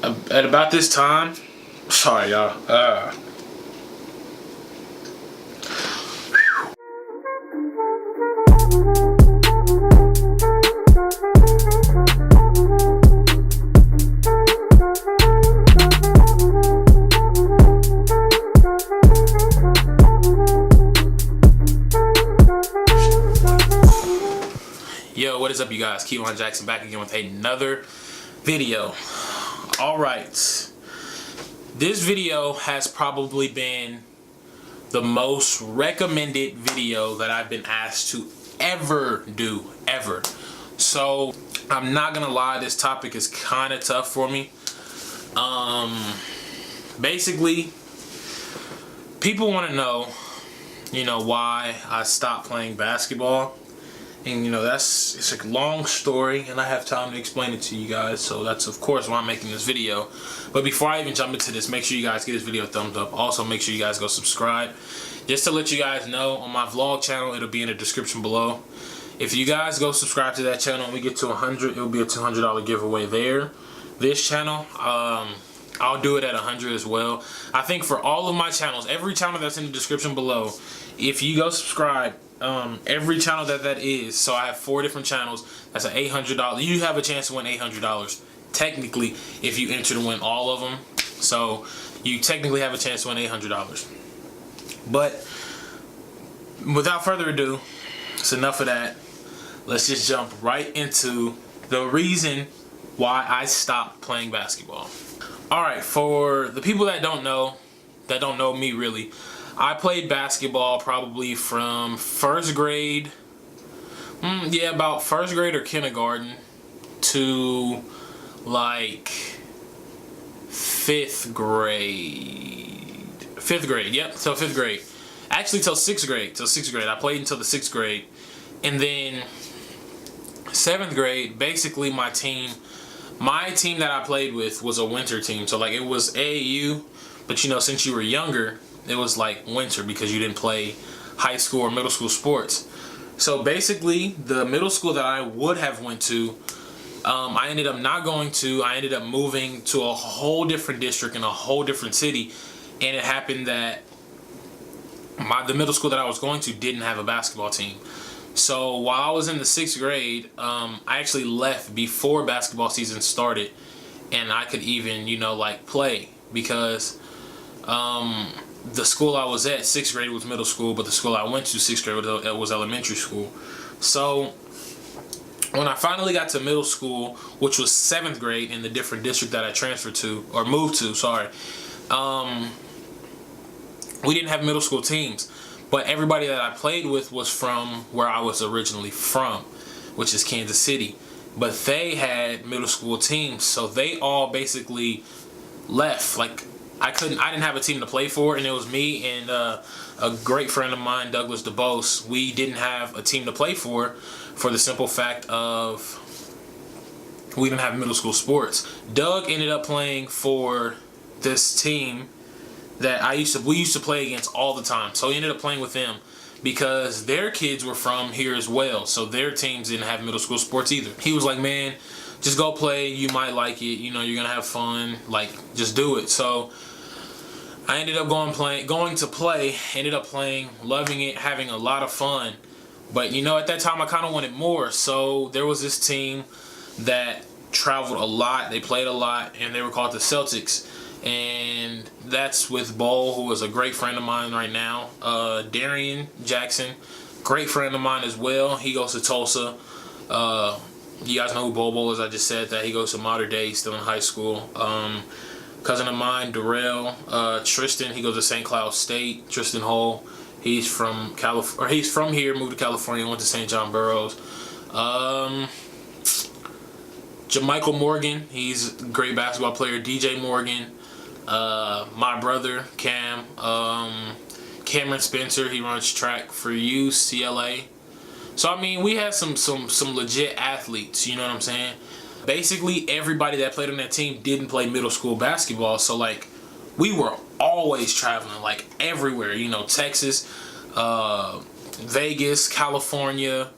At about this time, sorry y'all. Yo, what is up, you guys? Keelan Jackson back again with another video. Alright, this video has probably been the most recommended video that I've been asked to ever do, ever. So, I'm not gonna lie, this topic is kind of tough for me. Basically, people want to know, why I stopped playing basketball. And it's a long story and I have time to explain it to you guys, so that's of course why I'm making this video. But before I even jump into this, make sure you guys give this video a thumbs up. Also make sure you guys go subscribe. Just to let you guys know, on my vlog channel, it'll be in the description below. If you guys go subscribe to that channel and we get to 100, it'll be a $200 giveaway there. This channel, I'll do it at 100 as well. I think for all of my channels, every channel that's in the description below, if you go subscribe, every channel that is, so I have 4 different channels, that's an $800. You have a chance to win $800 technically if you enter to win all of them. So you technically have a chance to win $800. But without further ado, it's enough of that. Let's just jump right into the reason why I stopped playing basketball. Alright, for the people that don't know me really, I played basketball probably from first grade, about first grade or kindergarten to like fifth grade, yep, till fifth grade. Actually till sixth grade, I played until the 6th grade. And then 7th grade, basically my team that I played with was a winter team. So like it was AAU, but since you were younger, it was like winter because you didn't play high school or middle school sports. So basically, the middle school that I would have went to, I ended up not going to. I ended up moving to a whole different district in a whole different city. And it happened that the middle school that I was going to didn't have a basketball team. So while I was in the 6th grade, I actually left before basketball season started. And I could even, play because the school I was at, 6th grade, was middle school, but the school I went to, 6th grade, was elementary school. So when I finally got to middle school, which was 7th grade in the different district that I transferred to, or moved to, sorry, we didn't have middle school teams. But everybody that I played with was from where I was originally from, which is Kansas City. But they had middle school teams, so they all basically left. Like, I didn't have a team to play for, and it was me and a great friend of mine, Douglas DeBose. We didn't have a team to play for the simple fact of we didn't have middle school sports. Doug ended up playing for this team that we used to play against all the time. So he ended up playing with them because their kids were from here as well. So their teams didn't have middle school sports either. He was like, man, just go play. You might like it. You're going to have fun. Like, just do it. So I ended up going to play, ended up playing, loving it, having a lot of fun. But, at that time I kind of wanted more. So there was this team that traveled a lot. They played a lot, and they were called the Celtics. And that's with Bo, who is a great friend of mine right now. Darian Jackson, great friend of mine as well. He goes to Tulsa. You guys know who Bobo is. I just said that. He goes to Mater Dei, still in high school. Cousin of mine, Darrell, Tristan, he goes to St. Cloud State. Tristan Hall, he's from he's from here, moved to California, went to St. John Burroughs. Jamichael Morgan, he's a great basketball player. DJ Morgan, my brother Cam, Cameron Spencer, he runs track for UCLA. So I mean, we had some legit athletes, you know what I'm saying? Basically, everybody that played on that team didn't play middle school basketball, so like we were always traveling, like everywhere, Texas, Vegas, California,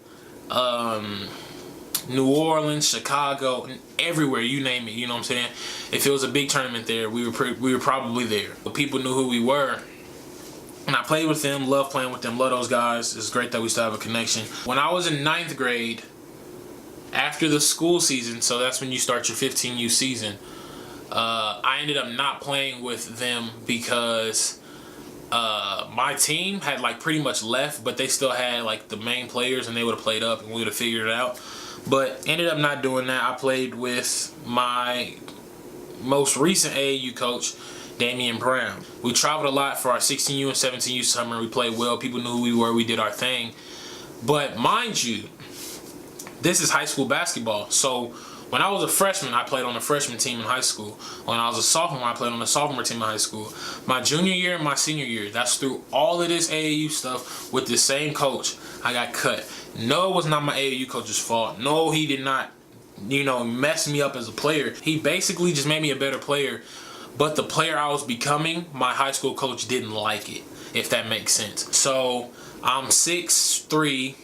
New Orleans, Chicago, and everywhere, you name it, you know what I'm saying? If it was a big tournament there, we were probably there. But people knew who we were. And I played with them, love playing with them, love those guys. It's great that we still have a connection. When I was in 9th grade, after the school season, so that's when you start your 15U season, I ended up not playing with them because my team had like pretty much left, but they still had like the main players and they would have played up and we would have figured it out. But ended up not doing that. I played with my most recent AAU coach, Damian Brown. We traveled a lot for our 16U and 17U summer. We played well. People knew who we were. We did our thing. But mind you, this is high school basketball. So when I was a freshman, I played on the freshman team in high school. When I was a sophomore, I played on the sophomore team in high school. My junior year and my senior year, that's through all of this AAU stuff with the same coach, I got cut. No, it was not my AAU coach's fault. No, he did not, mess me up as a player. He basically just made me a better player. But the player I was becoming, my high school coach didn't like it, if that makes sense. So I'm 6'3",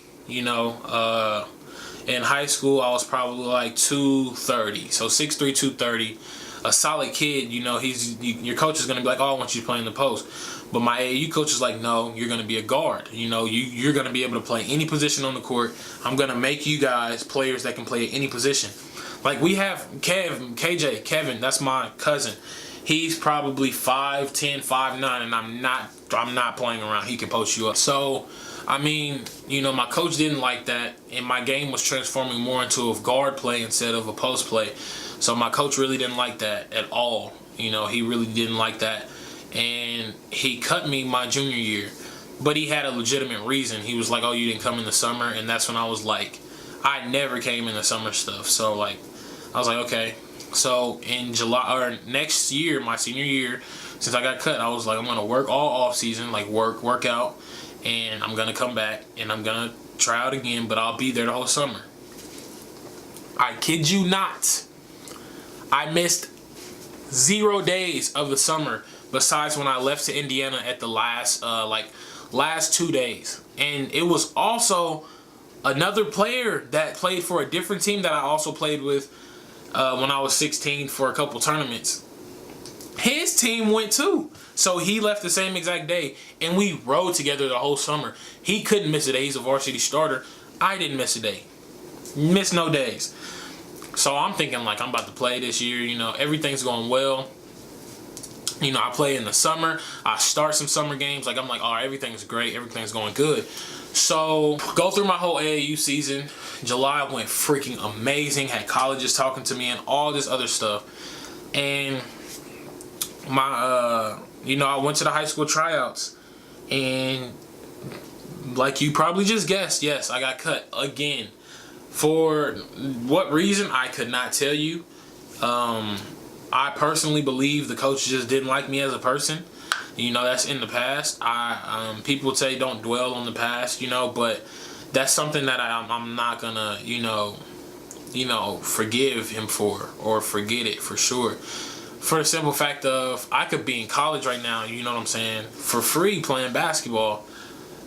in high school I was probably like 230. So 6'3", 230. A solid kid, your coach is going to be like, oh, I want you to play in the post. But my AAU coach is like, no, you're going to be a guard. You're going to be able to play any position on the court. I'm going to make you guys players that can play at any position. Like we have Kevin, that's my cousin. He's probably 5'10", 5'9", and I'm not playing around. He can post you up. So, my coach didn't like that, and my game was transforming more into a guard play instead of a post play. So my coach really didn't like that at all. He really didn't like that, and he cut me my junior year. But he had a legitimate reason. He was like, "Oh, you didn't come in the summer," and that's when I was like, I never came in the summer stuff. So I was like, okay. So in July or next year, my senior year, since I got cut, I was like, I'm gonna work all off season, like work out, and I'm gonna come back and I'm gonna try out again, but I'll be there the whole summer. I kid you not. I missed 0 days of the summer besides when I left to Indiana at the last 2 days. And it was also another player that played for a different team that I also played with when I was 16 for a couple tournaments. His team went too. So he left the same exact day, and we rode together the whole summer. He couldn't miss a day. He's a varsity starter. I didn't miss a day. Missed no days. So I'm thinking like I'm about to play this year. Everything's going well. I play in the summer. I start some summer games. I'm like, all right, everything's great. Everything's going good. So go through my whole AAU season. July went freaking amazing. Had colleges talking to me and all this other stuff. And my I went to the high school tryouts, and like you probably just guessed, yes, I got cut again. For what reason, I could not tell you. I personally believe the coach just didn't like me as a person. That's in the past. People would say don't dwell on the past, but that's something that I'm not gonna, forgive him for or forget it for sure. For the simple fact of I could be in college right now, you know what I'm saying, for free playing basketball.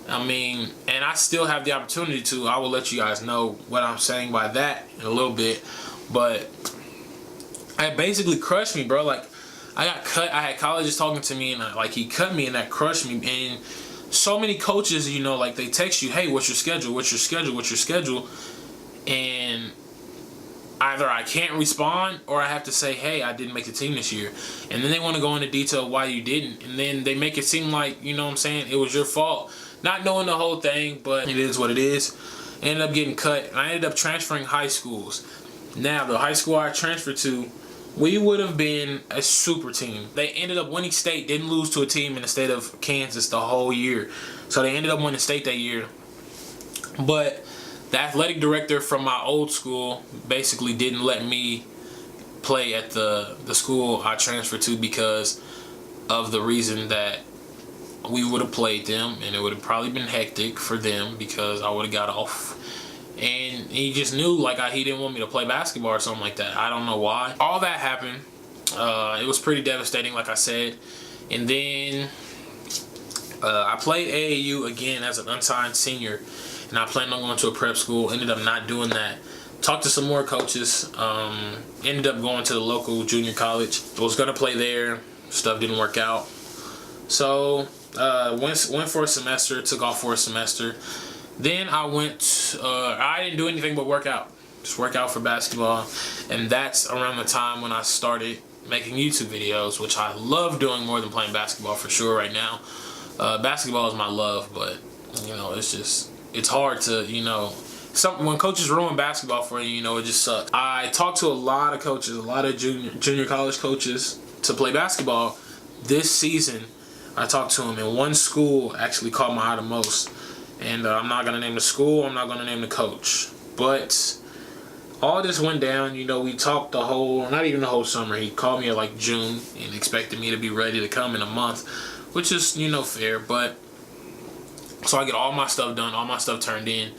And I still have the opportunity to. I will let you guys know what I'm saying by that in a little bit. But it basically crushed me, bro. I got cut. I had colleges talking to me, and he cut me, and that crushed me. And so many coaches, they text you, hey, what's your schedule? What's your schedule? What's your schedule? And either I can't respond or I have to say, hey, I didn't make the team this year. And then they want to go into detail why you didn't. And then they make it seem like, it was your fault. Not knowing the whole thing, but it is what it is. Ended up getting cut. And I ended up transferring high schools. Now, the high school I transferred to, we would have been a super team. They ended up winning state, didn't lose to a team in the state of Kansas the whole year. So they ended up winning state that year. But the athletic director from my old school basically didn't let me play at the school I transferred to because of the reason that we would have played them, and it would have probably been hectic for them because I would have got off. And he just knew he didn't want me to play basketball or something like that. I don't know why. All that happened. It was pretty devastating, like I said. And then I played AAU again as an unsigned senior, and I planned on going to a prep school. Ended up not doing that. Talked to some more coaches. Ended up going to the local junior college. I was gonna play there. Stuff didn't work out. So went for a semester. Took off for a semester. Then I went. I didn't do anything but work out. Just work out for basketball. And that's around the time when I started making YouTube videos, which I love doing more than playing basketball for sure right now. Basketball is my love, but it's hard to, when coaches ruin basketball for you, it just sucks. I talked to a lot of coaches, a lot of junior college coaches to play basketball this season. I talked to them, and one school actually caught my eye the most. And I'm not going to name the school, I'm not going to name the coach. But all this went down, we talked not even the whole summer. He called me at like June and expected me to be ready to come in a month, which is, fair. But so I get all my stuff done, all my stuff turned in.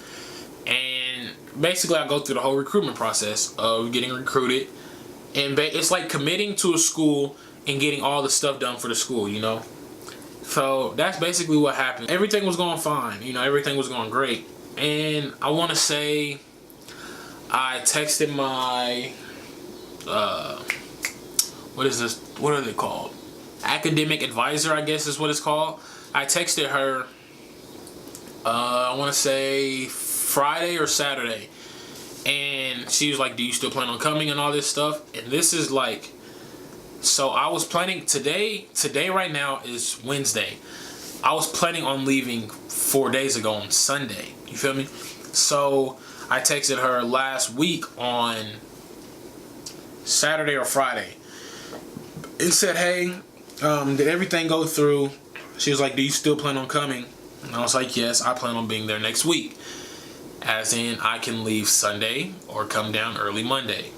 And basically I go through the whole recruitment process of getting recruited. And it's like committing to a school and getting all the stuff done for the school, So that's basically what happened. Everything was going fine, everything was going great. And I want to say I texted my, what are they called? Academic advisor, I guess is what it's called. I texted her, I want to say Friday or Saturday. And she was like, do you still plan on coming and all this stuff? And this is like, so I was planning, today right now is Wednesday. I was planning on leaving 4 days ago on Sunday. You feel me? So I texted her last week on Saturday or Friday. It said, hey, did everything go through? She was like, do you still plan on coming? And I was like, yes, I plan on being there next week. As in, I can leave Sunday or come down early Monday.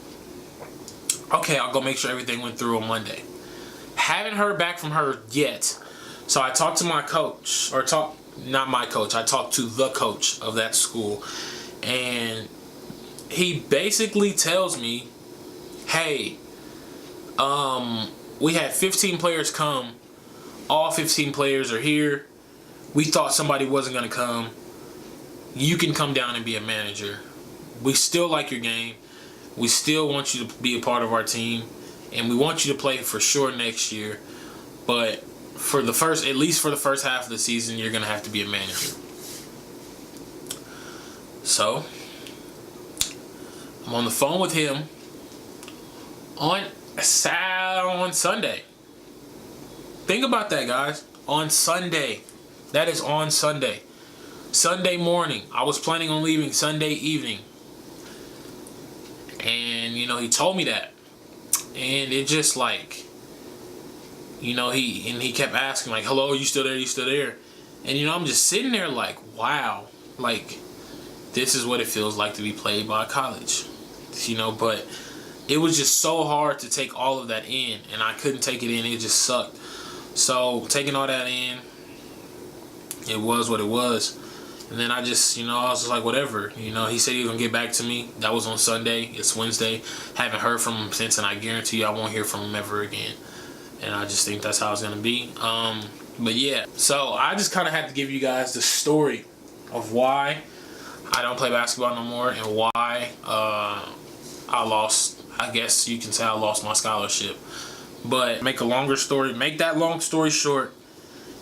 Okay, I'll go make sure everything went through on Monday. Haven't heard back from her yet. So I talked to my coach, not my coach, I talked to the coach of that school. And he basically tells me, hey, we had 15 players come. All 15 players are here. We thought somebody wasn't going to come. You can come down and be a manager. We still like your game. We still want you to be a part of our team. And we want you to play for sure next year. But at least for the first half of the season, you're going to have to be a manager. So I'm on the phone with him on Sunday. Think about that, guys. On Sunday. That is on Sunday. Sunday morning. I was planning on leaving Sunday evening. And, he told me that. And it just like, he kept asking like, hello, are you still there? You still there? And, I'm just sitting there like, wow. Like, this is what it feels like to be played by college. But it was just so hard to take all of that in. And I couldn't take it in. It just sucked. So, taking all that in, it was what it was. And then I just, I was just like, whatever. He said he was going to get back to me. That was on Sunday. It's Wednesday. Haven't heard from him since, and I guarantee you I won't hear from him ever again. And I just think that's how it's going to be. But yeah, so I just kind of had to give you guys the story of why I don't play basketball no more and why I guess you can say I lost my scholarship. But make that long story short,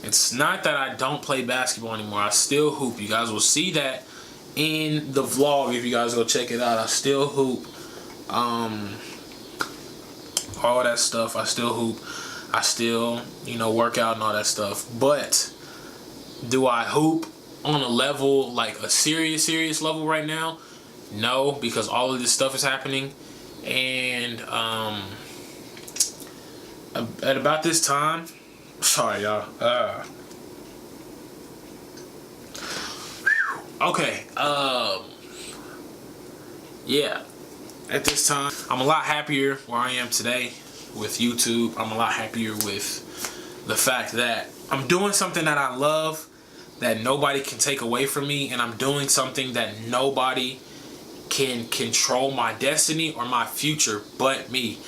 it's not that I don't play basketball anymore. I still hoop. You guys will see that in the vlog if you guys go check it out. I still hoop. All that stuff. I still hoop. I still, work out and all that stuff. But do I hoop on a level, like a serious level right now? No, because all of this stuff is happening. And at about this time, sorry y'all. Okay. Yeah. At this time, I'm a lot happier where I am today with YouTube. I'm a lot happier with the fact that I'm doing something that I love, that nobody can take away from me, and I'm doing something that nobody can control my destiny or my future but me.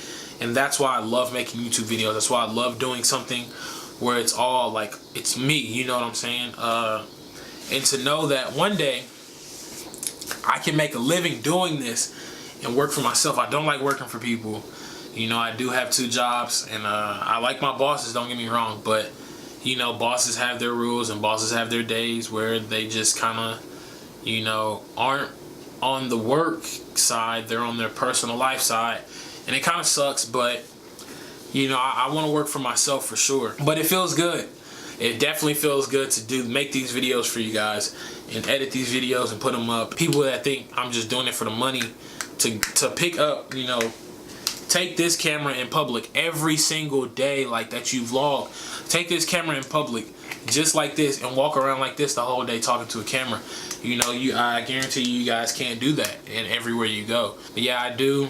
And that's why I love making YouTube videos. That's why I love doing something where it's all like, it's me, you know what I'm saying? And to know that one day I can make a living doing this and work for myself. I don't like working for people. You know, I do have 2 jobs, and I like my bosses, don't get me wrong, but you know, bosses have their rules and bosses have their days where they just kind of, you know, aren't on the work side, they're on their personal life side, and it kind of sucks. But you know, I want to work for myself for sure, but it feels good. It definitely feels good to make these videos for you guys and edit these videos and put them up. People that think I'm just doing it for the money, to pick up, you know, take this camera in public every single day like that you vlog. Take this camera in public just like this and walk around like this the whole day talking to a camera. You know, I guarantee you guys can't do that and everywhere you go. But yeah, I do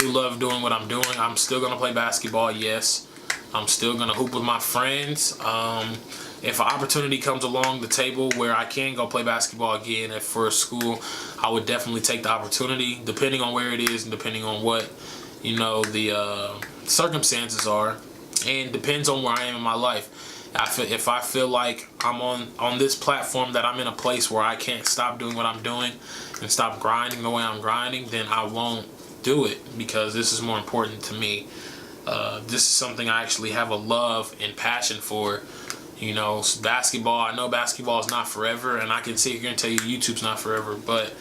love doing what I'm doing. I'm still gonna play basketball, yes. I'm still gonna hoop with my friends. If an opportunity comes along the table where I can go play basketball again for school, I would definitely take the opportunity, depending on where it is and depending on what, you know, the circumstances are, and depends on where I am in my life. If I feel like I'm on this platform, that I'm in a place where I can't stop doing what I'm doing and stop grinding the way I'm grinding, then I won't do it, because this is more important to me. This is something I actually have a love and passion for. You know, basketball, I know basketball is not forever, and I can sit here and tell you YouTube's not forever, but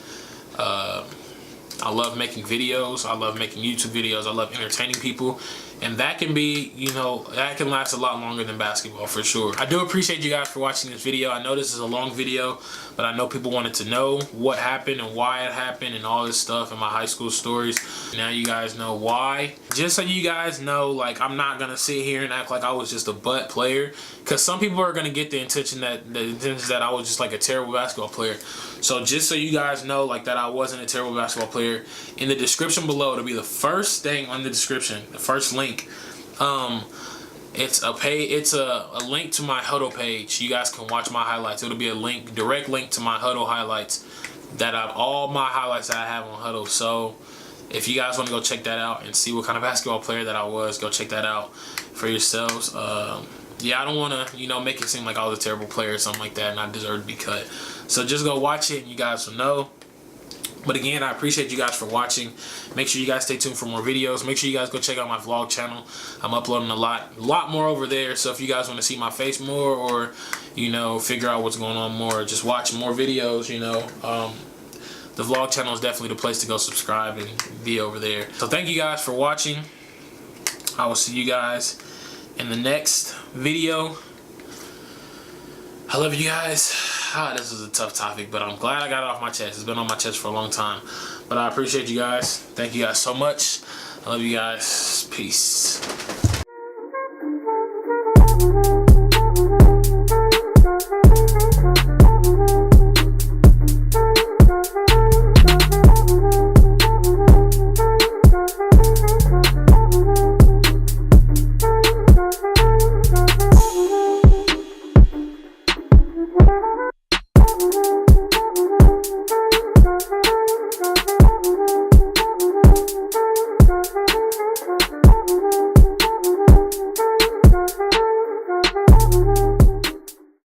I love making videos. I love making YouTube videos. I love entertaining people. And that can be, you know, that can last a lot longer than basketball for sure. I do appreciate you guys for watching this video. I know this is a long video, but I know people wanted to know what happened and why it happened and all this stuff in my high school stories. Now you guys know why. Just so you guys know, like, I'm not gonna sit here and act like I was just a butt player, because some people are gonna get the intention that I was just like a terrible basketball player. So just so you guys know, like, that I wasn't a terrible basketball player, in the description below, it'll be the first thing on the description, the first link. It's a link to my Huddle page. You guys can watch my highlights. It'll be a link, direct link to my Huddle highlights, that all my highlights that I have on Huddle. So if you guys want to go check that out and see what kind of basketball player that I was, go check that out for yourselves. Yeah, I don't want to, you know, make it seem like I was a terrible player or something like that and I deserve to be cut. So just go watch it and you guys will know. But again, I appreciate you guys for watching. Make sure you guys stay tuned for more videos. Make sure you guys go check out my vlog channel. I'm uploading a lot more over there. So if you guys want to see my face more, or, you know, figure out what's going on more, just watch more videos, you know, the vlog channel is definitely the place to go subscribe and be over there. So thank you guys for watching. I will see you guys in the next video. I love you guys. This is a tough topic, but I'm glad I got it off my chest. It's been on my chest for a long time. But I appreciate you guys. Thank you guys so much. I love you guys. Peace.